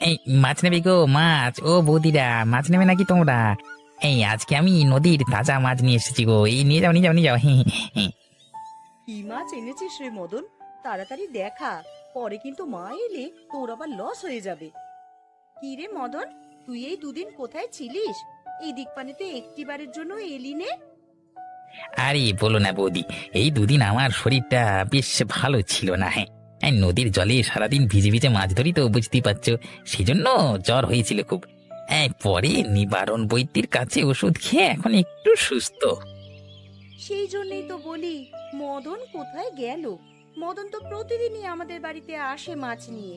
এই মাছ নেবে গো? মাছ, ও বৌদিরা, মাছ নেবে নাকি তোমরা? এই আজকে আমি নদীর তাজা মাছ নিয়ে এসেছি গো, এই নিয়ে যাও নিয়ে যাও নিয়ে যাও। কি মাছ এনেছিস রে মদন? তাড়াতাড়ি দেখা, পরে কিন্তু মা এলে তোর আবার লস হয়ে যাবে। কি রে মদন, তুই এই দুদিন কোথায় ছিলিস? এই দিকপানেতে একটিবারের জন্য এলি নে। আরে বলো না বৌদি, এই দুদিন আমার শরীরটা বেশ ভালো ছিল না। হ্যাঁ, এই নদীর জলে সারাদিন ভিজে ভিজে মাছ ধরি তো, বুঝতেই পারছো, সেই জন্য জ্বর হয়েছিল খুব। পরে নিবারণ বৈদ্যের কাছে ওষুধ খেয়ে এখন একটু সুস্থ। সেই জন্যই তো বলি, মদন কোথায় গেল? মদন তো প্রতিদিনই আমাদের বাড়িতে আসে মাছ নিয়ে।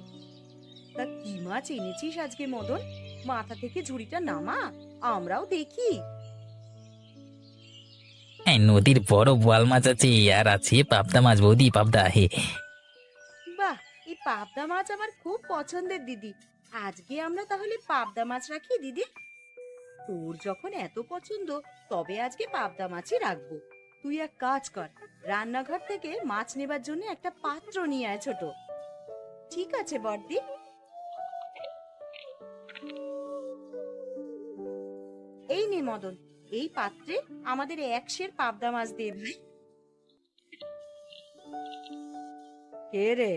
তা কি মাছ এনেছিস আজকে মদন? মাথা থেকে ঝুড়িটা নামা, আমরাও দেখি। নদীর বড় বোয়াল মাছ আছে, আর আছে পাবদা মাছ বৌদি, পাবদা। হে, বাহ, এই পাবদা মাছ আমার খুব পছন্দের দিদি। আজকে আমরা তাহলে পাবদা মাছ রাখি দিদি। তোর যখন এত পছন্দ, তবে আজকে পাবদা মাছই রাখবো। তুই এক কাজ কর, রান্নাঘর থেকে মাছ নেবার জন্য একটা পাত্র নিয়ে আয় ছোট। ঠিক আছে বড়দি। এই নে মদন, এই পাত্রে আমাদের এক সের পাবদা মাছ দে ভাই। কে রে,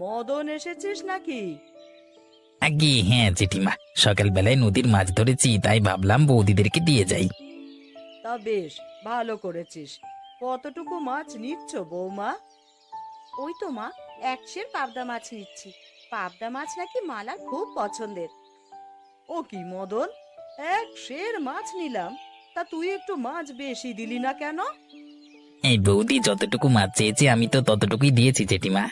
মদন এসেছিস নাকি? আগে হ্যাঁ জেঠিমা, সকালবেলায় নদীর মাছ ধরেছি, তাই ভাবলাম বৌদিদেরকে দিয়ে যাই। তা বেশ, ভালো করেছিস। কতটুকু মাছ নিচ্ছ বৌমা? ওই তো মা, এক সের পাবদা মাছ নিচ্ছি। পাবদা মাছ নাকি মালার খুব পছন্দের। ও কি মদন, এক সের মাছ নিলাম, তা তুই একটু মাছ বেশি দিলি না কেন? এই বৌদি যতটুকু মাছ চেয়েছে আমি তো ততটুকুই দিয়েছি জেঠিমা।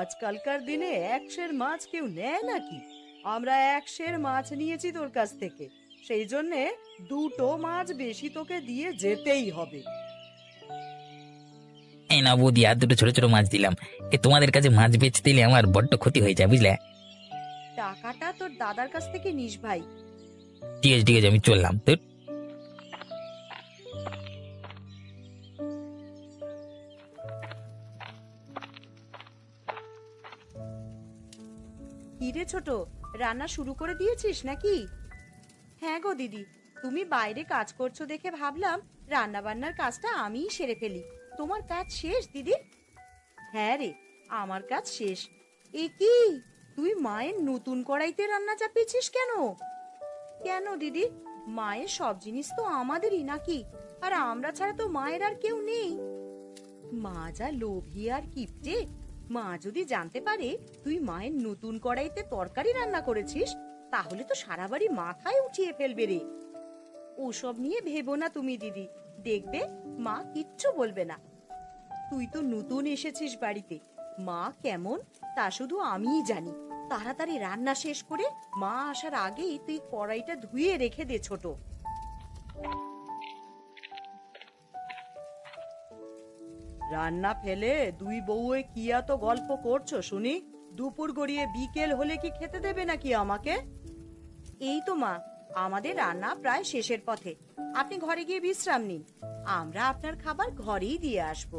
আজকালকার দিনে এক সের মাছ কেউ নেয় নাকি? আমরা এক সের মাছ নিয়েছি তোর কাছ থেকে, সেই জন্যে দুটো মাছ বেশি তোকে দিয়ে যেতেই হবে। এই না বৌদি, আর দুটো ছোট ছোট মাছ দিলাম। তোমাদের কাছে মাছ বেচতে দিলে আমার বড্ড ক্ষতি হয়ে যায়, বুঝলে? টাকাটা তোর দাদার কাছ থেকে নিস ভাই। ঠিক আছে ঠিক আছে, আমি চললাম তো। কি রে ছোট, রান্না শুরু করে দিয়েছিস নাকি? হ্যাঁ গো দিদি, তুমি বাইরে কাজ করছো দেখে ভাবলাম রান্না বান্নার কাজটা আমিই সেরে ফেলি। তোমার কাজ শেষ দিদি? হ্যাঁ রে, আমার কাজ শেষ। এ কি, তুই মায়ের নতুন কড়াইতে রান্না চাপিয়েছিস কেন? কেন দিদি, মায়ের সব জিনিস তো আমাদেরই নাকি? আর আমরা ছাড়া তো মায়ের আর কেউ নেই। মা যা লোভী আর কিপটে, মা যদি জানতে পারে তুই মায়ের নতুন কড়াইতে তরকারি রান্না করেছিস, তাহলে তো সারা বাড়ি মাথায় উঠিয়ে ফেলবে রে। ওসব নিয়ে ভেবো না তুমি দিদি, দেখবে মা কিচ্ছু বলবে না। তুই তো নতুন এসেছিস বাড়িতে, মা কেমন তা শুধু আমিই জানি। তাড়াতাড়ি রান্না শেষ করে মা আসার আগেই তুই কড়াইটা ধুয়ে রেখে দে ছোট। রান্না ফেলে দুই বউয়ে কি এত গল্প করছো শুনি? দুপুর গড়িয়ে বিকেল হলে কি খেতে দেবে নাকি আমাকে? এই তো মা, আমাদের রান্না প্রায় শেষের পথে। আপনি ঘরে গিয়ে বিশ্রাম নিন, আমরা আপনার খাবার ঘরেই দিয়ে আসবো।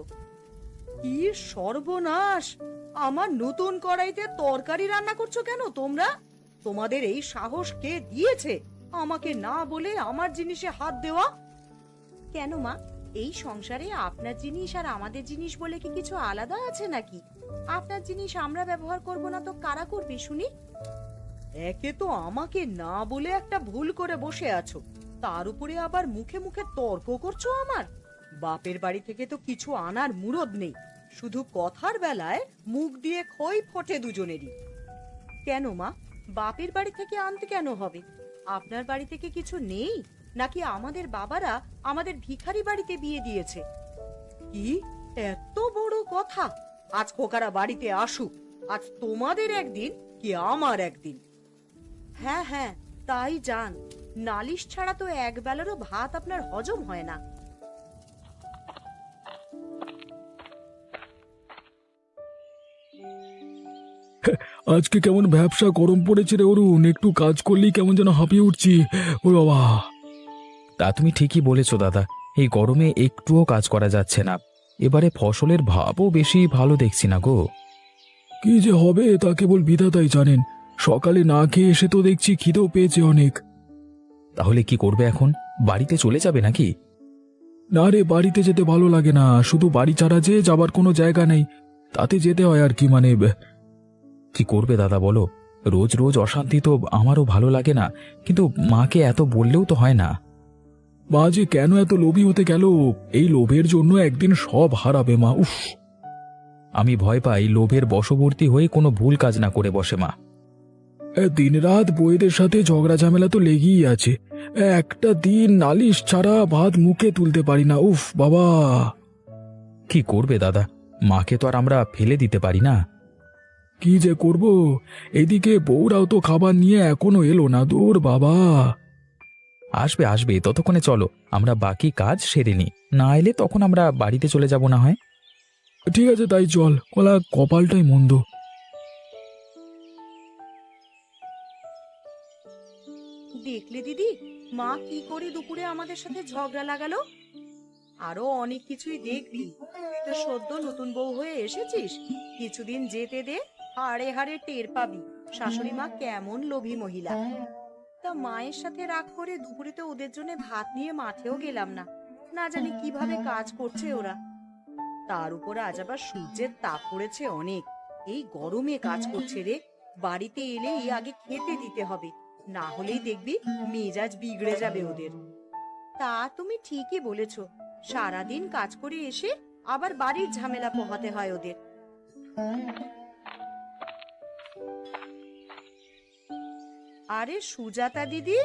কি সর্বনাশ! আমার নতুন কড়াইতে তরকারি রান্না করছো কেন তোমরা? তোমাদের এই সাহস কে দিয়েছে আমাকে না বলে আমার জিনিসে হাত দেওয়া? কেন মা, এই সংসারে আপনার জিনিস আর আমাদের জিনিস বলে কি কিছু আলাদা আছে নাকি? আপনার জিনিস আমরা ব্যবহার করব না তো কারা করবে শুনি? একে তো আমাকে না বলে একটা ভুল করে বসে আছো, তার উপরে আবার মুখে মুখে তর্ক করছো আমার। বাপের বাড়ি থেকে তো কিছু আনার মুরদ নেই, শুধু কথার বেলায় মুখ দিয়ে খই ফোটে দুজনেরই। কেন মা, বাপের বাড়ি থেকে আনতে কেন হবে? আপনার বাড়ি থেকে কিছু নেই নাকি আমাদের বাবারা আমাদের ভিখারি বাড়িতে বিয়ে দিয়েছে? কি এত বড় কথা! আজ খোকারা বাড়িতে আসুক, আজ তোমাদের একদিন কি আমার একদিন। হ্যাঁ হ্যাঁ, তাই যান। নালিশ ছাড়া তো এক বেলারও ভাত আপনার হজম হয় না। আজকে কেমন ভ্যাপসা গরম পড়েছে রে অরুণ, একটু কাজ করলেই কেমন যেন হাঁপিয়ে উঠছি। ও বাবা! তা তুমি ঠিকই বলেছো দাদা, এই গরমে একটুও কাজ করা যাচ্ছে না। এবারে ফসলের ভাবও বেশি ভালো দেখছি না গো। কি যে হবে তা কেবল বিধাতাই জানেন। সকালে না খেয়ে এসে তো দেখছি খিদেও পেয়েছে অনেক। তাহলে কি করবে এখন? বাড়িতে চলে যাবে নাকি? না রে, বাড়িতে যেতে ভালো লাগে না, শুধু বাড়ি ছাড়া যে যাবার কোনো জায়গা নেই, তাতে যেতে হয় আর কি। মানে কি করবে দাদা বলো? রোজ রোজ অশান্তি তো আমারও ভালো লাগে না, কিন্তু মাকে এত বললেও তো হয় না। মা যে কেন এত লোভী হতে গেল, এই লোভের জন্য একদিন সব হারাবে মা। উফ, আমি ভয় পাই লোভের বশবর্তী হয়ে কোনো ভুল কাজ না করে বসে মা। দিনরাত বউয়েদের সাথে ঝগড়া ঝামেলা তো লেগেই আছে, একটা দিন নালিশ ছাড়া ভাত মুখে তুলতে পারি না। উফ বাবা! কি করবে দাদা, মাকে তো আর আমরা ফেলে দিতে পারি না। কি যে করব, এদিকে বউরাও তো খাবার নিয়ে এখনো এলো না। দূর বাবা! আসবে আসবে, ততক্ষণে চলো আমরা বাকি কাজ সেরে নিই, না এলে তখন আমরা বাড়িতে চলে যাব না হয়। ঠিক আছে, তাই চল, কপালটাই মন্দ। দেখলে দিদি, মা কি করে দুপুরে আমাদের সাথে ঝগড়া লাগালো। আরো অনেক কিছুই দেখবি। তুই তো সদ্য নতুন বউ হয়ে এসেছিস, কিছুদিন যেতে দে, হাড়ে হাড়ে টের পাবি শাশুড়ি মা কেমন লোভী মহিলা। তা মায়ের সাথে রাগ করে দুপুরে তো ওদের জন্য ভাত নিয়ে মাঠেও গেলাম না, না জানি কিভাবে কাজ করছে ওরা। তার উপর আজ আবার সূর্যের তাপ পড়েছে অনেক, এই গরমে কাজ করছে রে। বাড়িতে এলেই আগে খেতে দিতে হবে, না হলেই দেখবি মেজাজ বিগড়ে যাবে ওদের। তা তুমি ঠিকই বলেছ, সারাদিন কাজ করে এসে আবার বাড়ির ঝামেলা পোহাতে হয় ওদের। আরে সুজাতা দিদি,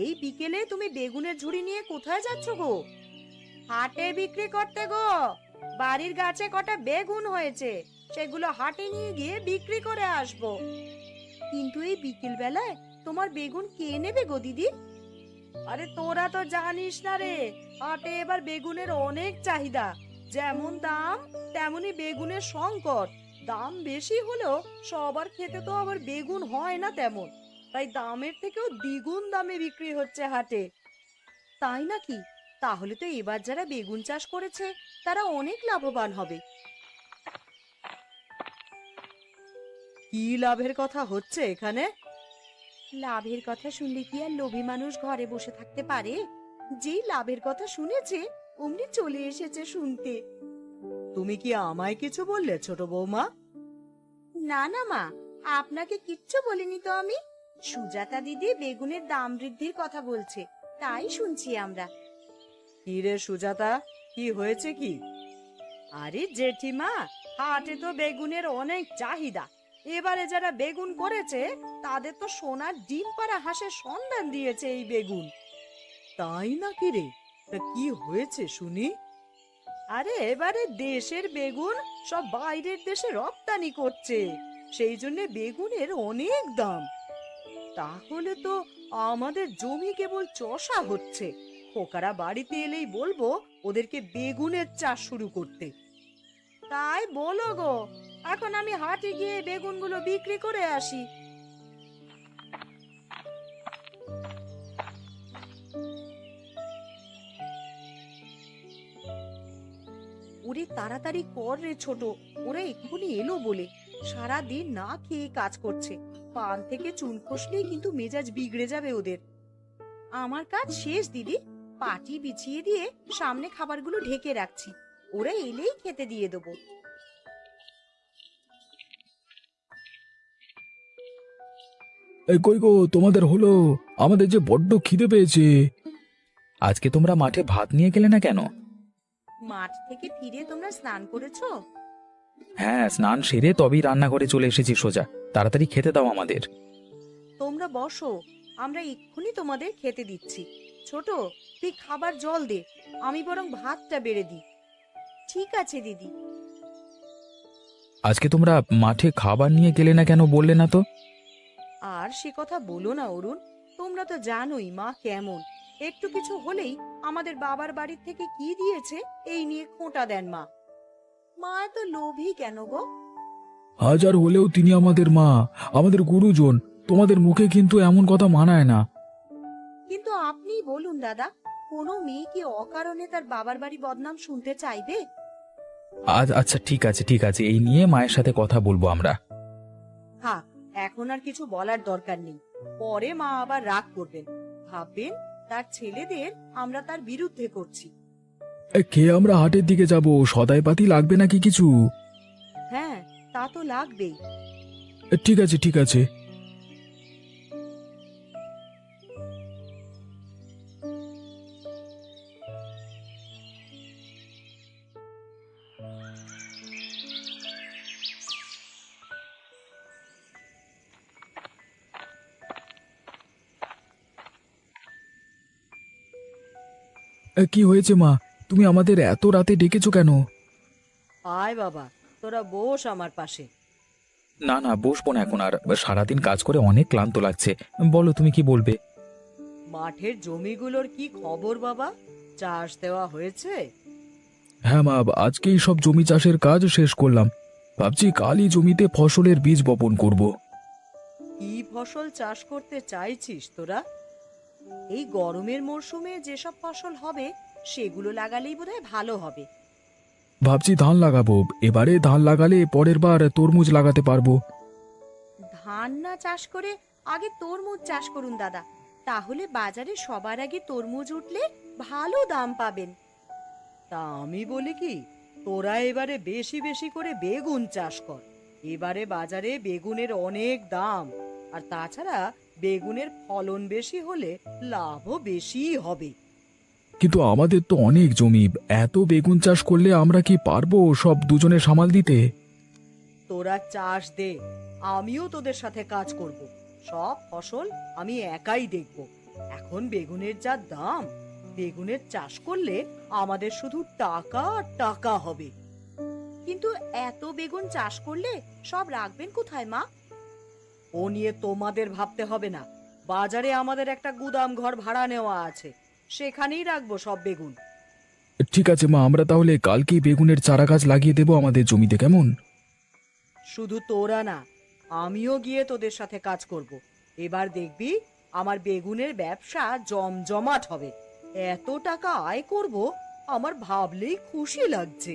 এই বিকেলে তুমি বেগুনের ঝুড়ি নিয়ে কোথায় যাচ্ছ গো? হাটে বিক্রি করতে গো। বাড়ির গাছে কটা বেগুন হয়েছে, সেগুলো হাটে নিয়ে গিয়ে বিক্রি করে আসবো। কিন্তু এই বিকেল বেলায় তোমার বেগুন কে নেবে গো দিদি? আরে তোরা তো জানিস না রে, হাটে এবার বেগুনের অনেক চাহিদা। যেমন দাম তেমনি বেগুনের সংকট। দাম বেশি হলেও সবার খেতে তো আবার বেগুন হয় না তেমন, তাই দামের থেকেও দ্বিগুণ দামে বিক্রি হচ্ছে হাটে। তাই নাকি? তাহলে তো এবার যারা বেগুন চাষ করেছে তারা অনেক লাভবান হবে। কি লাভের কথা হচ্ছে এখানে? লাভের কথা শুনলে কি আর লোভী মানুষ ঘরে বসে থাকতে পারে? যেই লাভের কথা শুনেছে অমনি চলে এসেছে শুনতে। তুমি কি আমায় কিছু বললে ছোট বৌমা? না না মা, আপনাকে কিচ্ছু বলিনি তো আমি। সুজাতা দিদি বেগুনের দাম বৃদ্ধির কথা বলছে, তাই শুনছি আমরা। কি রে সুজাতা, কি হয়েছে কি? আরে জেঠিমা, হাটে তো বেগুনের অনেক চাহিদা। এবারে যারা বেগুন করেছে তাদের তো সোনার ডিম পাড়া হাঁসের সন্ধান দিয়েছে এই বেগুন। তাই নাকি রে? তা কি হয়েছে শুনি? আরে এবারে দেশের বেগুন সব বাইরের দেশে রপ্তানি করছে, সেই জন্য বেগুনের অনেক দাম। তাহলে তো আমাদের জমি কেবল চষা হচ্ছে। খোকারা বাড়িতে এলেই বলবো ওদেরকে বেগুনের চাষ শুরু করতে। তাই বলো গো, এখন আমি হাটে গিয়ে বেগুনগুলো বিক্রি করে আসি। ওরে তাড়াতাড়ি কর রে ছোট, ওরা এক্ষুনি এলো বলে। সারা দিন না খেয়ে কাজ করছে, পান থেকে চুন খসলেই কিন্তু মেজাজ বিগড়ে যাবে ওদের। আমার কাজ শেষ দিদি, পাটি বিছিয়ে দিয়ে সামনে খাবারগুলো ঢেকে রাখছি, ওরা এলেই খেতে দিয়ে দেবো। এই কই গো, তোমাদের হলো? আমাদের যে বড্ড খিদে পেয়েছে। আজকে তোমরা মাঠে ভাত নিয়ে গেলে না কেন? মাঠ থেকে ফিরে তোমরা স্নান করেছো? হ্যাঁ, স্নান সেরে তবেই রান্নাঘরে চলে এসেছি সোজা। তাড়াতাড়ি খেতে দাও আমাদের। তোমরা বসো, আমরা এক্ষুনি তোমাদের খেতে দিচ্ছি। ছোট, তুই খাবার জল দে, আমি বরং ভাতটা বেড়ে দিই। ঠিক আছে দিদি। আজকে তোমরা মাঠে খাবার নিয়ে গেলে না কেন বললে না তো? আর সে কথা বলো না অরুণ, তোমরা তো জানোই মা কেমন। একটু কিছু হলেই আমাদের বাবার বাড়ির থেকে কি দিয়েছে এই নিয়ে খোঁটা দেন মা। মা এত লোভী কেন গো? হাজার হলেও তিনি আমাদের মা, আমাদের গুরুজন। তোমাদের মুখে কিন্তু এমন কথা মানায় না। কিন্তু আপনিই বলুন দাদা, কোনো মেয়ে কি অকারণে তার বাবার বাড়ি বদনাম শুনতে চাইবে? আচ্ছা ঠিক আছে, এই নিয়ে মায়ের সাথে কথা বলবো আমরা। হ্যাঁ, এখন আর কিছু বলার দরকার নেই। পরে মা আবার রাগ করবেন, ভাববেন তার ছেলেদের আমরা তার বিরুদ্ধে করছি। খেয়ে আমরা হাটের দিকে যাব, সদাই পাতি লাগবে নাকি কিছু? হ্যাঁ, তা তো লাগবেই। ঠিক আছে ঠিক আছে। কি হয়েছে মা, তুমি আমাদের এত রাতে ডেকেছো কেন? আয় বাবা, তোরা বস আমার পাশে। না না, বসবো না এখন আর। সারাদিন কাজ করে অনেক ক্লান্ত লাগছে। বলো তুমি কি বলবে? মাঠের জমিগুলোর কি খবর বাবা? চাষ দেওয়া হয়েছে? হ্যাঁ মা, আজকেই সব জমি চাষের কাজ শেষ করলাম। ভাবছি কালই জমিতে ফসলের বীজ বপন করব। কি ফসল চাষ করতে চাইছিস তোরা? এই গরমের মরশুমে যেসব ফসল হবে সেগুলো লাগালেই বোধহয় ভালো হবে। ভাবছি ধান লাগাবো, এবারে ধান লাগালে পরের বার তরমুজ লাগাতে পারবো। ধান না চাষ করে আগে তরমুজ চাষ করুন দাদা, তাহলে বাজারে সবার আগে তরমুজ উঠলে ভালো দাম পাবেন। তা আমি বলি কি, তোরা এবারে বেশি বেশি করে বেগুন চাষ কর। এবারে বাজারে বেগুনের অনেক দাম, আর তাছাড়া বেগুনের ফলন বেশি হলে লাভও বেশিই হবে। কিন্তু আমাদের তো অনেক জমি, এত বেগুন চাষ করলে আমরা কি পারবো সব দুজনে সামাল দিতে? তোরা চাষ দে, আমিও তোদের সাথে কাজ করব। সব ফসল আমি একাই দেখব। এখন বেগুনের যা দাম, বেগুনের চাষ করলে আমাদের শুধু টাকা আর টাকা হবে। কিন্তু এত বেগুন চাষ করলে সব রাখবেন কোথায় মা? ও নিয়ে তোমাদের ভাবতে হবে না। বাজারে আমাদের একটা গুদাম ঘর ভাড়া নেওয়া আছে, সেখানেই রাখবো সব বেগুন। ঠিক আছে মা, আমরা তাহলে কালকেই বেগুনের চারা গাছ লাগিয়ে দেবো আমাদের জমিতে, কেমন? শুধু তোরা না, আমিও গিয়ে তোদের সাথে কাজ করব। এবার দেখবি আমার বেগুনের ব্যবসা জমজমাট হবে। এত টাকা আয় করব, আমার ভাবলেই খুশি লাগছে।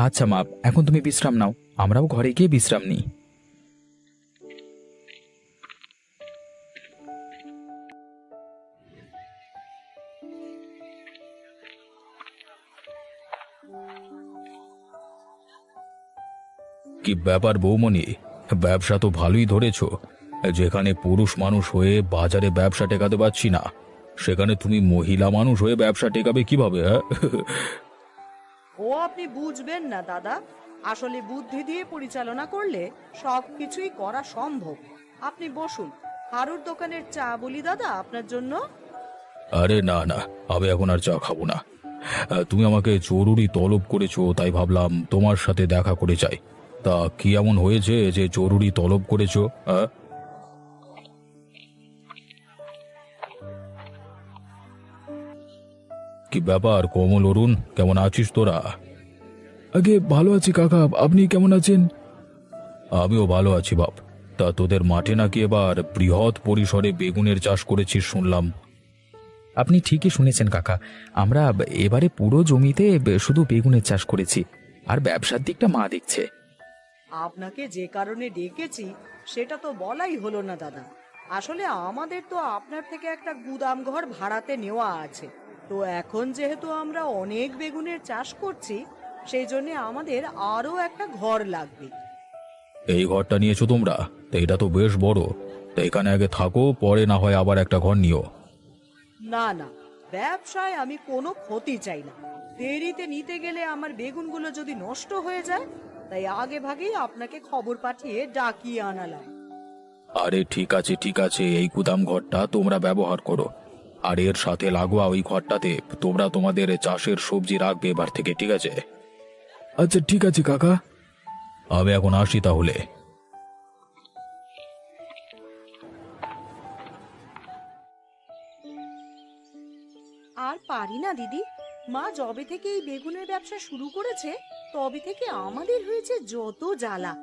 আচ্ছা মা, এখন তুমি বিশ্রাম নাও, আমরাও ঘরে গিয়ে বিশ্রাম নিই। কি ব্যাপার বৌমণি, ব্যবসা তো ভালোই ধরেছো। যেখানে পুরুষ মানুষ হয়ে বাজারে ব্যবসা টেকাতে পারছি না, সেখানে তুমি মহিলা মানুষ হয়ে ব্যবসা টেকাবে কিভাবে? হ্যাঁ ও আপনি বুঝবেন না দাদা, আসলে বুদ্ধি দিয়ে পরিচালনা করলে সবকিছুই করা সম্ভব। আপনি বসুন, হারুর দোকানের চা বলি দাদা আপনার জন্য। আরে না না, আমি এখন আর চা খাবো না। তুমি আমাকে জরুরি তলব করেছো, তাই ভাবলাম তোমার সাথে দেখা করে যাই। তা কি এমন হয়েছে যে জরুরি তলব করেছো? কি ব্যাপার কমল, অরুণ, কেমন আছিস তোরা? আগে ভালো আছি কাকা, আপনি কেমন আছেন? আমিও ভালো আছি বাপ। তা তোদের মাঠে নাকি এবার বৃহৎ পরিসরে বেগুনের চাষ করেছিস শুনলাম। আপনি ঠিকই শুনেছেন কাকা, আমরা এবারে পুরো জমিতে শুধু বেগুনের চাষ করেছি, আর ব্যবসার দিকটা মা দেখছে। আপনাকে যে কারণে ডেকেছি সেটা তো বলাই হলো না দাদা। আসলে আমাদের তো আপনার থেকে একটা গুদাম ঘর ভাড়াতে নেওয়া আছে। তো এখন যেহেতু আমরা অনেক বেগুনের চাষ করছি, সেই জন্য আমাদের আরো একটা ঘর লাগবে। এই ঘরটা নিয়েছো তোমরা? তা এটা তো বেশ বড়। তা এখানে আগে থাকো, পরে না হয় আবার একটা ঘর নিও। না না, ব্যবসায় আমি কোনো ক্ষতি চাই না। দেরিতে নিতে গেলে আমার বেগুনগুলো যদি নষ্ট হয়ে যায়, তাই আগে ভাগেই আপনাকে খবর পাঠিয়ে ডাকিয়ে আনালাম। আরে ঠিক আছে ঠিক আছে, এই গুদাম ঘরটা তোমরা ব্যবহার করো। আর এর সাথে লাগোয়া ওই ঘরটাতে তোমরা তোমাদের চাষের সবজি রাখবে এবার থেকে, ঠিক আছে? আচ্ছা ঠিক আছে কাকা, আমি এখন আসি তাহলে। আর পারি না দিদি, মা যবে থেকে এই বেগুনের ব্যবসা শুরু করেছে তবে থেকে আমাদের হয়েছে যত জ্বালা।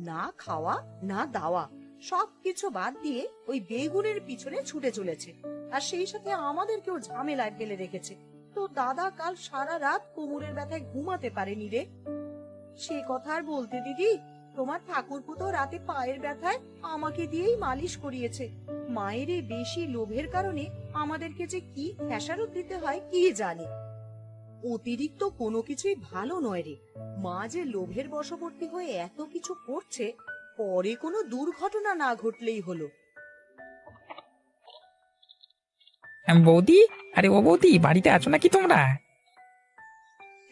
না খাওয়া না দাওয়া, সবকিছু বাদ দিয়ে ওই বেগুনের পিছনে ছুটে চলেছে, আর সেই সাথে আমাদেরকেও ঝামেলায় ফেলে রেখেছে। তো দাদা কাল সারা রাত কোমরের ব্যথায় ঘুমাতে পারেনি রে। সে কথা আর বলতে দিদি, তোমার ঠাকুরপো তো রাতে পায়ের ব্যথায় আমাকে দিয়েই মালিশ করিয়েছে। মায়ের এই বেশি লোভের কারণে আমাদেরকে যে কি খেসারত দিতে হয় কি জানি। অতিরিক্ত কোনো কিছুই ভালো নয় রে। মা যে লোভের বশবর্তী হয়ে এত কিছু করছে, পরে কোনো দুর্ঘটনা না ঘটলেই হলো। বৌদি, আরে ও বৌদি, বাড়িতে আছো নাকি তোমরা?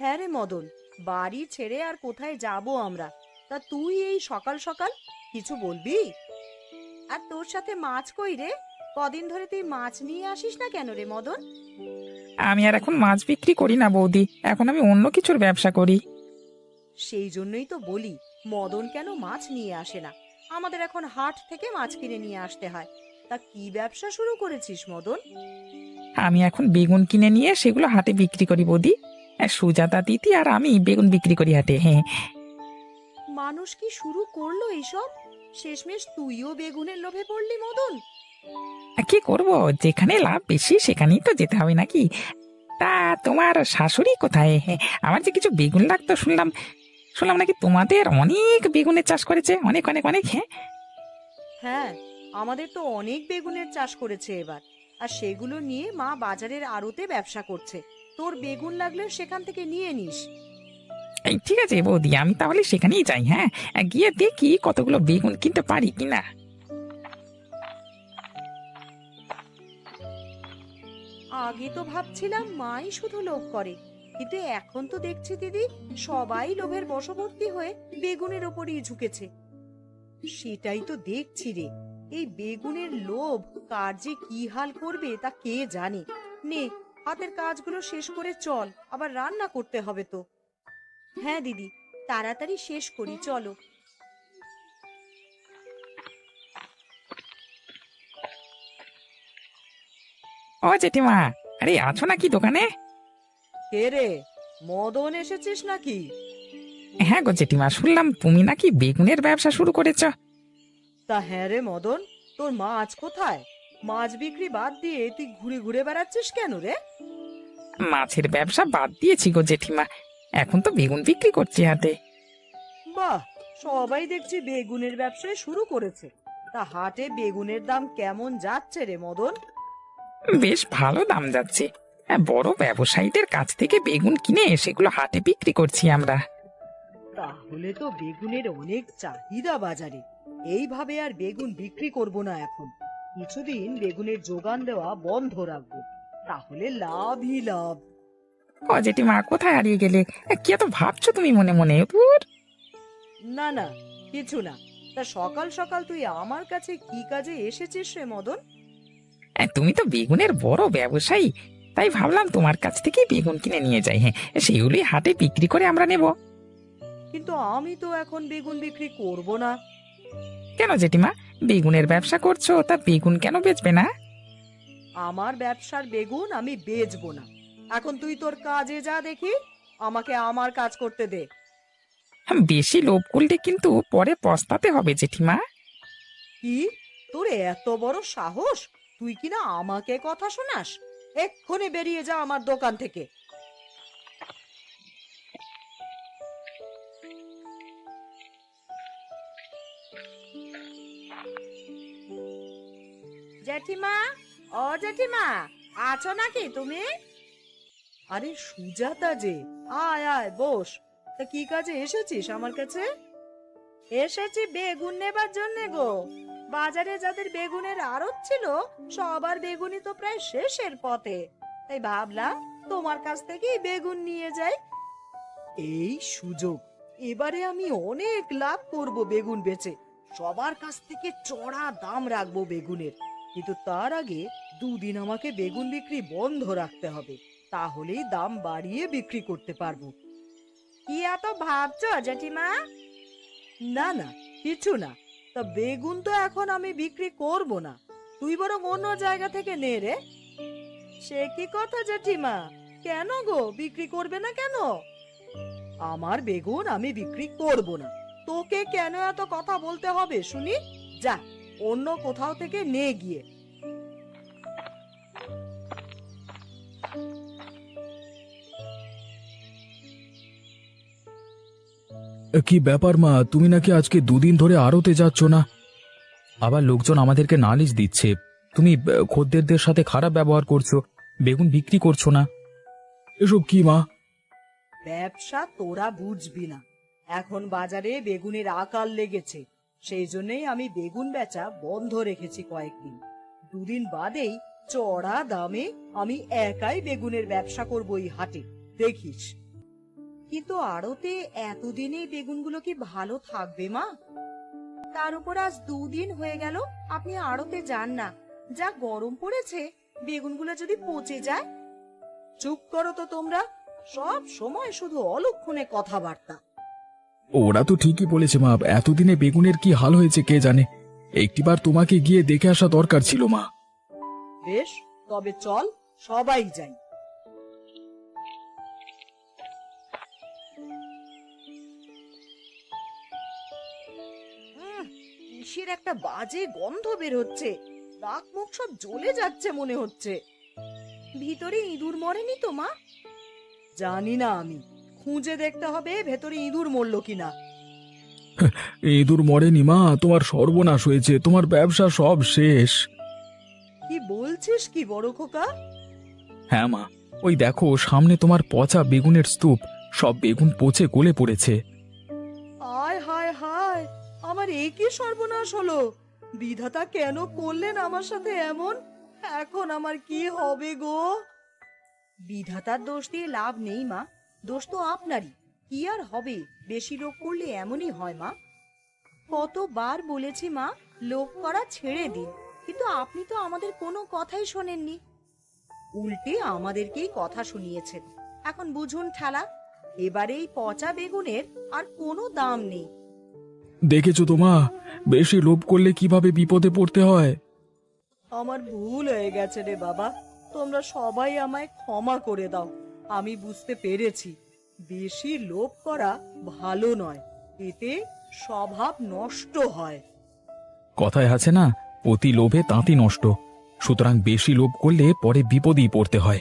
হ্যাঁ রে মদন, বাড়ি ছেড়ে আর কোথায় যাব আমরা? তা তুই এই সকাল সকাল কিছু বলবি? আর তোর সাথে মাছ কই রে? কদিন ধরে তুই মাছ নিয়ে আসিস না কেন রে মদন? আমি আর এখন মাছ বিক্রি করি না বৌদি, এখন আমি অন্য কিছুর ব্যবসা করি। সেই জন্যই তো বলি, মদন কেন মাছ নিয়ে আসে না? আমাদের এখন হাট থেকে মাছ কিনে নিয়ে আসতে হয়। তা কি ব্যবসা শুরু করেছিস মদন? আমি এখন বেগুন কিনে নিয়ে সেগুলো হাটে বিক্রি করি বৌদি। সুজাতা দিদি আর আমি বেগুন বিক্রি করি হাটে। হ্যাঁ, মানুষ কি শুরু করলো এইসব? শেষমেশ তুইও বেগুনের লোভে পড়লি মদন। কি করব, যেখানে লাভ বেশি সেখানেই তো যেতে হবে নাকি? তা তোমার শাশুড়ি কোথায়? হ্যাঁ, আমার যে কিছু বেগুন লাগতো, শুনলাম শুনলাম নাকি তোমাদের অনেক বেগুনের চাষ করেছে, অনেক অনেক অনেক। হ্যাঁ, হ্যাঁ, আমাদের তো অনেক বেগুনের চাষ করেছে এবার। আর সেগুলো নিয়ে মা বাজারের আড়তে ব্যবসা করছে। তোর বেগুন লাগলে সেখান থেকে নিয়ে নিস। এই ঠিক আছে বৌদি, আমি তাহলে সেখানেই যাই। হ্যাঁ, গিয়ে দেখি কতগুলো বেগুন কিনতে পারি কিনা। আগে তো ভাবছিলাম মাই শুধু লোভ করে, কিন্তু এখন তো দেখছি দিদি সবাই লোভের বশবর্তী হয়ে বেগুনের ওপরই ঝুঁকেছে। সেটাই তো দেখছি রে, এই বেগুনের লোভ কার যে কি হাল করবে তা কে জানে। নে, হাতের কাজগুলো শেষ করে চল, আবার রান্না করতে হবে তো। হ্যাঁ দিদি, তাড়াতাড়ি শেষ করি, চলো। ও জেঠিমা, আরে আছো নাকি দোকানে? কে রে, মদন এসেছিস নাকি? হ্যাঁ গো জেঠিমা, শুনলাম তুমি নাকি বেগুনের ব্যবসা শুরু করেছ। তা হ্যাঁ রে মদন, তোর মাছ কোথায়? মাছ বিক্রি বাদ দিয়ে তুই ঘুরে ঘুরে বেড়াচ্ছিস কেন রে? মাছের ব্যবসা বাদ দিয়েছি গো জেঠিমা, এখন তো বেগুন বিক্রি করছি হাটে। বাহ, সবাই দেখছি বেগুনের ব্যবসায় শুরু করেছে। তা হাটে বেগুনের দাম কেমন যাচ্ছে রে মদন? বেশ ভালো দাম যাচ্ছে। বড় ব্যবসায়ীদের কাছ থেকে বেগুন কিনে সেগুলো হাটে বিক্রি করছি আমরা। তাহলে তো বেগুনের অনেক চাহিদা বাজারে। এইভাবে আর বেগুন বিক্রি করব না এখন। কিছুদিন বেগুনের যোগান দেওয়া বন্ধ রাখবো, তাহলে লাভই লাভ। ও জেঠিমা, কোথায় হারিয়ে গেলে? কি এত ভাবছো তুমি মনে মনে? ধুর। না না, কিছু না। তা সকাল সকাল তুই আমার কাছে কি কাজে এসেছিস রে মদন? তুমি তো বেগুনের বড় ব্যবসায়ী, তাই ভাবলাম তোমার কাছ থেকে বেগুন কিনে নিয়ে যাই। হ্যাঁ, সেগুলি হাটে বিক্রি করে আমরা নেব। কিন্তু আমি তো এখন বেগুন বিক্রি করব না। কেন জেঠিমা, বেগুনের ব্যবসা করছো, তা বেগুন কেন বেচবে না? আমার ব্যবসার বেগুন আমি বেচবো না। এখন তুই তোর কাজে যা দেখি, আমাকে আমার কাজ করতে দে। বেশি লোভ করলে কিন্তু পরে পস্তাতে হবে জেঠিমা। কি, তোর এত বড় সাহস? তুই কিনা আমাকে কথা শোনাস? এক্ষুনি বেরিয়ে যা আমার দোকান থেকে। জেঠিমা, ও জেঠিমা, আছো নাকি তুমি? আরে সুজাতা যে, আয় আয় বস। তা কি কাজে এসেছিস আমার কাছে? এসেছি বেগুন নেবার জন্য গো। বাজারে যাদের বেগুনের আড়ত ছিল, সবার বেগুনই তো প্রায় শেষের পথে। তাই ভাবলাম তোমার কাছ থেকেই বেগুন নিয়ে যাই। এই সুযোগ, এবারে আমি অনেক লাভ করব বেগুন বেচে। সবার কাছ থেকে চড়া দাম রাখবো বেগুনের। কিন্তু তার আগে দুদিন আমাকে বেগুন বিক্রি বন্ধ রাখতে হবে, তাহলেই দাম বাড়িয়ে বিক্রি করতে পারবো। কি এত ভাবছো জেঠিমা? না না, কিছু না। তা বেগুন তো এখন আমি বিক্রি করব না, তুই বরং অন্য জায়গা থেকে নে রে। সে কি কথা জেঠিমা, কেন গো বিক্রি করবে না কেন? আমার বেগুন আমি বিক্রি করব না। তোকে কেন এত কথা বলতে হবে শুনি? যা, অন্য কোথাও থেকে নে গিয়ে। কি ব্যাপার মা, তুমি নাকি আজকে দুদিন ধরে আড়তে যাচ্ছ না? আবার লোকজন আমাদেরকে নালিশ দিচ্ছে, তুমি খদ্দেরদের সাথে খারাপ ব্যবহার করছো, বেগুন বিক্রি করছো না। এসব কি মা? ব্যবসা তোরা বুঝবি না। এখন বাজারে বেগুনের আকাল লেগেছে, সেই জন্যই আমি বেগুন বেচা বন্ধ রেখেছি কয়েকদিন। দুদিন বাদেই চড়া দামে আমি একাই বেগুনের ব্যবসা করব এই হাটে, দেখিস। কিন্তু আড়তে এতদিনে বেগুনগুলো কি ভালো থাকবে মা? তার উপর আজ 2 দিন হয়ে গেল আপনি আড়তে যান না। যা গরম পড়েছে, বেগুনগুলো যদি পচে যায়। চুপ করো তো তোমরা, সব সময় শুধু অলক্ষণে কথাবার্তা। ওরা তো ঠিকই বলেছে মা, এতদিনে বেগুনের কি হাল হয়েছে কে জানে। একটিবার তোমাকে গিয়ে দেখে আসা দরকার ছিল মা। বেশ, তবে চল সবাই যাই। কিসের একটা বাজে গন্ধ বের হচ্ছে, নাক মুখ সব জ্বলে যাচ্ছে মনে হচ্ছে। ভিতরে ইঁদুর মরেনি তো মা? জানি না, আমি খুঁজে দেখতে হবে ভেতরে ইঁদুর মরলো কিনা। ইঁদুর মরেনি মা, তোমার সর্বনাশ হয়েছে, তোমার ব্যবসা সব শেষ। কি বলছিস কি বড় খোকা? হ্যাঁ মা, ওই দেখো সামনে তোমার পচা বেগুনের স্তূপ, সব বেগুন পচে গলে পড়েছে। আয় হায় হায়, আমার এই কি সর্বনাশ হলো! বিধাতা কেন করলেন আমার সাথে এমন? এখন আমার কি হবে গো? বিধাতার দোষ দিয়ে লাভ নেই মা, দোষ তো আপনারই। কি আর হবে, বেশি লোভ করলে এমনই হয় মা। কতবার বলেছি মা, লোভ করা ছেড়ে দিন, কিন্তু আপনি তো আমাদের কোনো কথাই শোনেননি। উল্টে আমাদেরকেই কথা শুনিয়েছেন। এখন বুঝুন ঠেলা, এবারে এই পচা বেগুনের আর কোনো দাম নেই। দেখেছো তো মা, বেশি লোভ করলে কিভাবে বিপদে পড়তে হয়। আমার ভুল হয়ে গেছে রে বাবা, তোমরা সবাই আমায় ক্ষমা করে দাও। আমি বুঝতে পেরেছি বেশি লোভ করা ভালো নয়, এতে স্বভাব নষ্ট হয়। কথায় আছে না, অতি লোভে তাঁতি নষ্ট। সুতরাং বেশি লোভ করলে পরে বিপদেই পড়তে হয়।